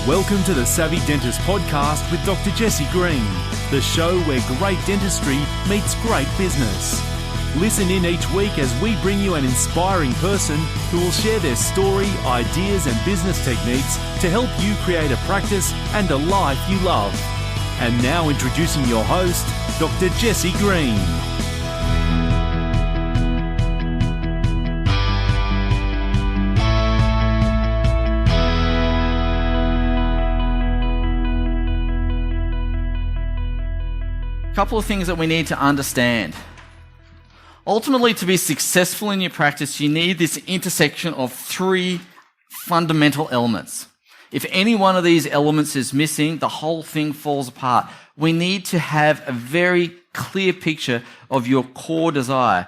Welcome to the Savvy Dentist podcast with Dr. Jesse Green, the show where great dentistry meets great business. Listen in each week as we bring you an inspiring person who will share their story, ideas and business techniques to help you create a practice and a life you love. And now introducing your host, Dr. Jesse Green. Couple of things that we need to understand. Ultimately, to be successful in your practice, you need this intersection of three fundamental elements. If any one of these elements is missing, the whole thing falls apart. We need to have a very clear picture of your core desire.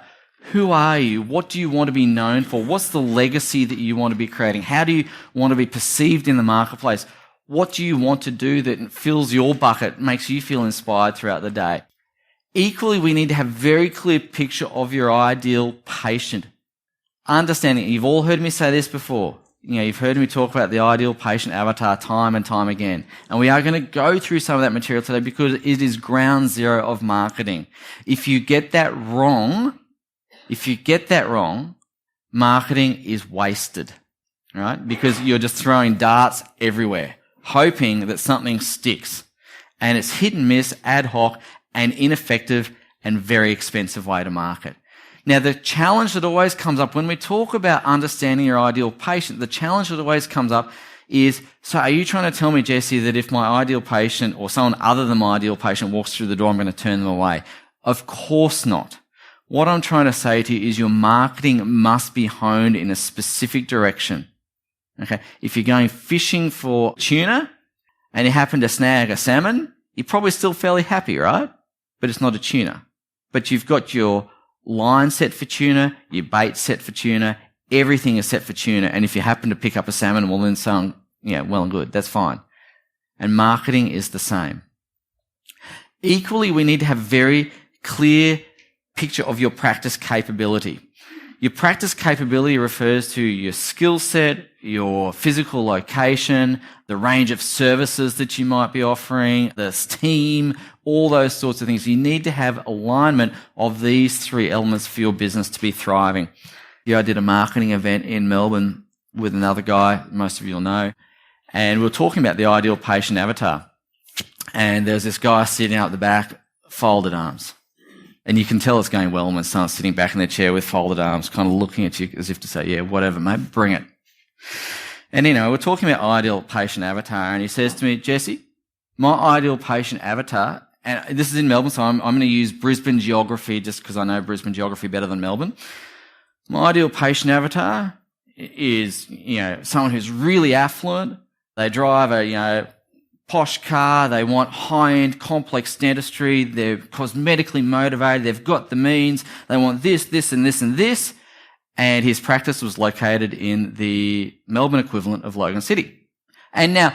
Who are you? What do you want to be known for? What's the legacy that you want to be creating? How do you want to be perceived in the marketplace? What do you want to do that fills your bucket, makes you feel inspired throughout the day? Equally, we need to have a very clear picture of your ideal patient. Understanding, you've all heard me say this before. You've heard me talk about the ideal patient avatar time and time again. And we are going to go through some of that material today because it is ground zero of marketing. If you get that wrong, marketing is wasted, right? Because you're just throwing darts everywhere, hoping that something sticks. And it's hit and miss, ad hoc, and ineffective and very expensive way to market. Now, the challenge that always comes up when we talk about understanding your ideal patient, the challenge that always comes up is, so are you trying to tell me, Jesse, that if my ideal patient or someone other than my ideal patient walks through the door, I'm going to turn them away? Of course not. What I'm trying to say to you is your marketing must be honed in a specific direction. Okay, if you're going fishing for tuna and you happen to snag a salmon, you're probably still fairly happy, right? But it's not a tuna. But you've got your line set for tuna, your bait set for tuna, everything is set for tuna. And if you happen to pick up a salmon, well then so, well and good, that's fine. And marketing is the same. Equally, we need to have a very clear picture of your practice capability. Your practice capability refers to your skill set, your physical location, the range of services that you might be offering, the team, all those sorts of things. You need to have alignment of these three elements for your business to be thriving. I did a marketing event in Melbourne with another guy, most of you will know, and we were talking about the ideal patient avatar. And there's this guy sitting out at the back, folded arms. And you can tell it's going well when someone's sitting back in their chair with folded arms, kind of looking at you as if to say, yeah, whatever, mate, bring it. And, we're talking about ideal patient avatar, and he says to me, Jesse, my ideal patient avatar, and this is in Melbourne, so I'm going to use Brisbane geography just because I know Brisbane geography better than Melbourne. My ideal patient avatar is, someone who's really affluent. They drive a, posh car, they want high-end complex dentistry, they're cosmetically motivated, they've got the means, they want this, this and this and this, and his practice was located in the Melbourne equivalent of Logan City. And now,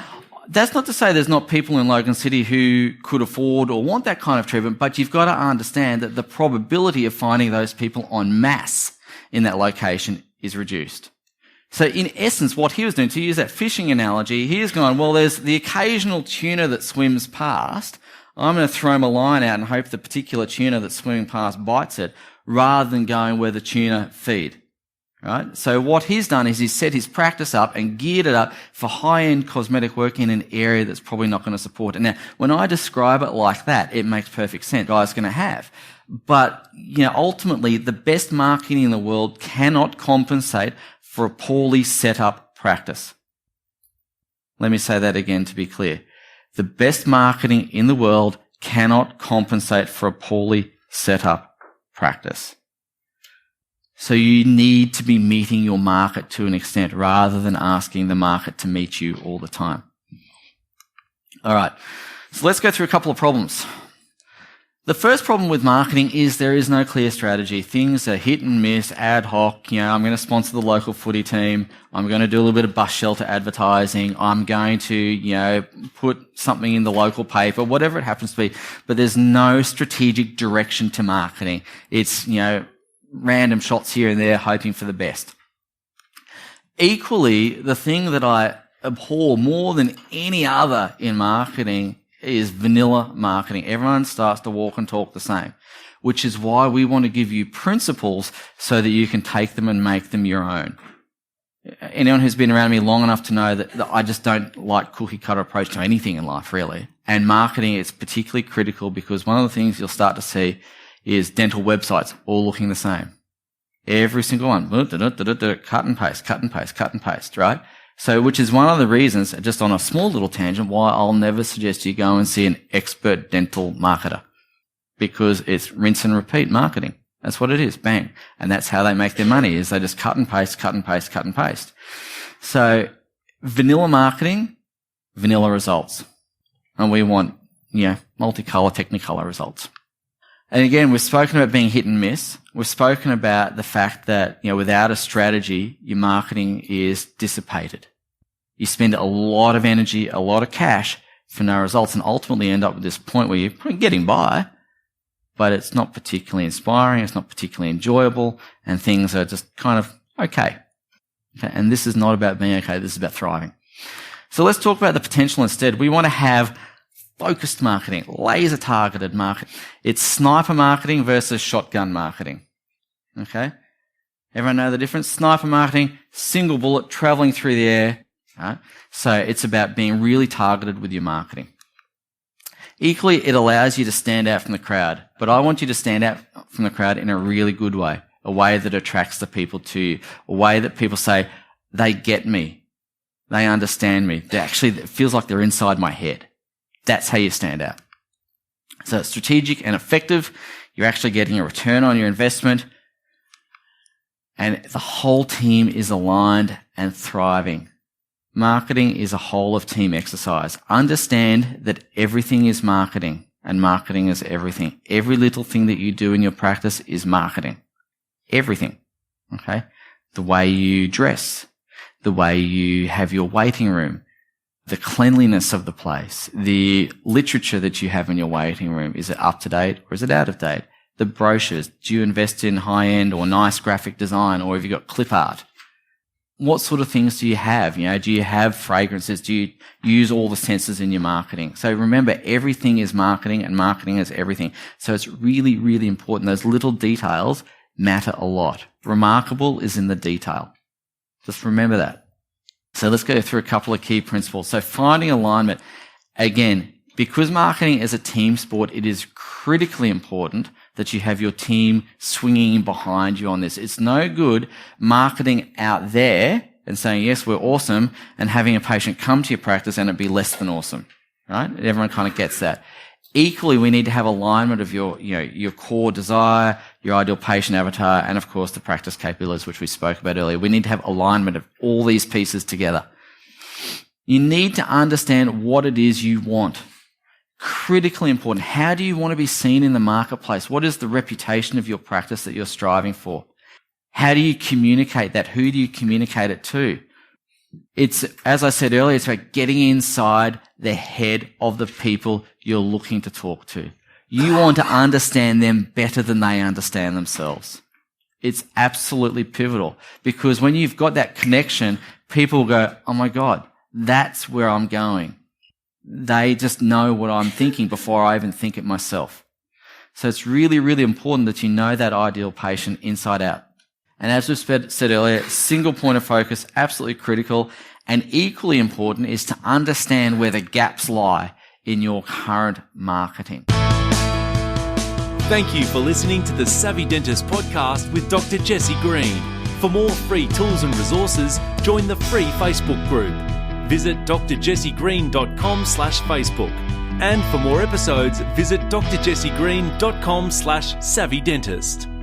that's not to say there's not people in Logan City who could afford or want that kind of treatment, but you've got to understand that the probability of finding those people en masse in that location is reduced. So in essence, what he was doing, to use that fishing analogy, he is going, well, there's the occasional tuna that swims past. I'm going to throw my line out and hope the particular tuna that's swimming past bites it, rather than going where the tuna feed. Right? So what he's done is he's set his practice up and geared it up for high-end cosmetic work in an area that's probably not going to support it. Now, when I describe it like that, it makes perfect sense. Guy's going to have. But, ultimately, the best marketing in the world cannot compensate for a poorly set up practice. Let me say that again to be clear. The best marketing in the world cannot compensate for a poorly set up practice. So you need to be meeting your market to an extent rather than asking the market to meet you all the time. All right. So let's go through a couple of problems. The first problem with marketing is there is no clear strategy. Things are hit and miss, ad hoc. I'm going to sponsor the local footy team. I'm going to do a little bit of bus shelter advertising. I'm going to, put something in the local paper, whatever it happens to be. But there's no strategic direction to marketing. It's, random shots here and there, hoping for the best. Equally, the thing that I abhor more than any other in marketing is vanilla marketing. Everyone starts to walk and talk the same, which is why we want to give you principles so that you can take them and make them your own. Anyone who's been around me long enough to know that I just don't like cookie cutter approach to anything in life, really. And marketing is particularly critical because one of the things you'll start to see is dental websites all looking the same. Every single one. Cut and paste, cut and paste, cut and paste, right? So, which is one of the reasons, just on a small little tangent, why I'll never suggest you go and see an expert dental marketer. Because it's rinse and repeat marketing. That's what it is. Bang. And that's how they make their money, is they just cut and paste, cut and paste, cut and paste. So vanilla marketing, vanilla results. And we want, multicolor, technicolor results. And again, we've spoken about being hit and miss. We've spoken about the fact that, without a strategy, your marketing is dissipated. You spend a lot of energy, a lot of cash for no results, and ultimately end up with this point where you're probably getting by, but it's not particularly inspiring, it's not particularly enjoyable, and things are just kind of okay. And this is not about being okay, this is about thriving. So let's talk about the potential instead. We want to have focused marketing, laser-targeted marketing. It's sniper marketing versus shotgun marketing. Okay? Everyone know the difference? Sniper marketing, single bullet, traveling through the air. Right? So it's about being really targeted with your marketing. Equally, it allows you to stand out from the crowd. But I want you to stand out from the crowd in a really good way. A way that attracts the people to you. A way that people say, they get me. They understand me. It feels like they're inside my head. That's how you stand out. So it's strategic and effective. You're actually getting a return on your investment. And the whole team is aligned and thriving. Marketing is a whole of team exercise. Understand that everything is marketing, and marketing is everything. Every little thing that you do in your practice is marketing. Everything. Okay? The way you dress, the way you have your waiting room, the cleanliness of the place, the literature that you have in your waiting room. Is it up to date or is it out of date? The brochures. Do you invest in high end or nice graphic design, or have you got clip art? What sort of things do you have? Do you have fragrances? Do you use all the senses in your marketing? So remember, everything is marketing, and marketing is everything. So it's really, really important. Those little details matter a lot. Remarkable is in the detail. Just remember that. So let's go through a couple of key principles. So finding alignment. Again, because marketing is a team sport, it is critically important that you have your team swinging behind you on this. It's no good marketing out there and saying, yes, we're awesome, and having a patient come to your practice and it be less than awesome, right? Everyone kind of gets that. Equally, we need to have alignment of your core desire, your ideal patient avatar, and of course the practice capabilities, which we spoke about earlier. We need to have alignment of all these pieces together. You need to understand what it is you want. Critically important. How do you want to be seen in the marketplace? What is the reputation of your practice that you're striving for? How do you communicate that? Who do you communicate it to? It's, as I said earlier, it's about getting inside the head of the people you're looking to talk to. You want to understand them better than they understand themselves. It's absolutely pivotal, because when you've got that connection, people will go, oh my God, that's where I'm going. They just know what I'm thinking before I even think it myself. So it's really, really important that you know that ideal patient inside out. And as we've said earlier, single point of focus, absolutely critical. And equally important is to understand where the gaps lie in your current marketing. Thank you for listening to the Savvy Dentist podcast with Dr. Jesse Green. For more free tools and resources, join the free Facebook group. Visit drjessegreen.com/Facebook. And for more episodes, visit drjessegreen.com/savvydentist.